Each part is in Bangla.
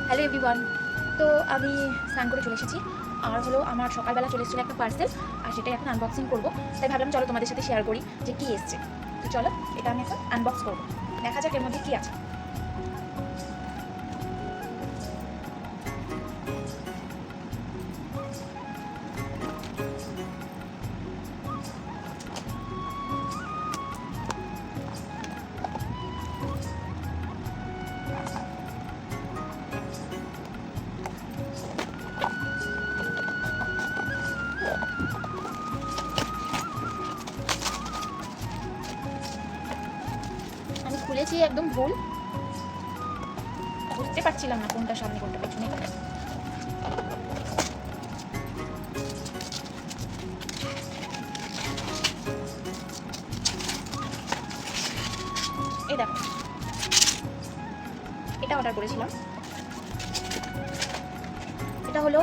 Hello everyone. তো আমি স্নান করে চলে এসেছি, আর হলো আমার সকালবেলা চলে এসেছিলো একটা পার্সেল, আর সেটাই এখন আনবক্সিং করবো। তাই ভাবলাম চলো তোমাদের সাথে শেয়ার করি যে কী এসছে। তো চলো এটা আমি এখন আনবক্স করবো, দেখা যাক এর মধ্যে কী আছে। আমি খুলেছি একদম ভুল, বুঝতে পারছিলাম না কোনটা সামনে কোনটা পেছনে। এই দেখো, এটা অর্ডার করেছিলাম। এটা হলো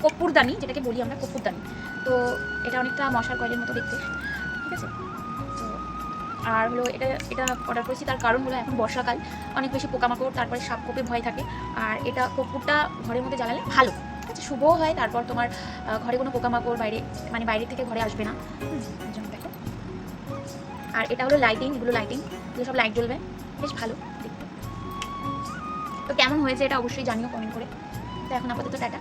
কর্পূরদানি, যেটাকে বলি আমরা কর্পূরদানি। তো এটা অনেকটা মশার কয়েলের মতো দেখতে, ঠিক আছে। তো আর হলো এটা এটা অর্ডার করেছি, তার কারণ হলো এখন বর্ষাকাল, অনেক বেশি পোকামাকড়, তারপরে সাপকোপে ভয় থাকে। আর এটা কর্পূরটা ঘরের মধ্যে জ্বালালে ভালো, ঠিক আছে, শুভও হয়। তারপর তোমার ঘরে কোনো পোকামাকড় বাইরে থেকে ঘরে আসবে না। দেখো, আর এটা হলো লাইটিং, এগুলো সব লাইট জ্বলবে, বেশ ভালো দেখতে। তো কেমন হয়েছে এটা অবশ্যই জানিও কমেন্ট করে। তো এখন আপাতত টাটা।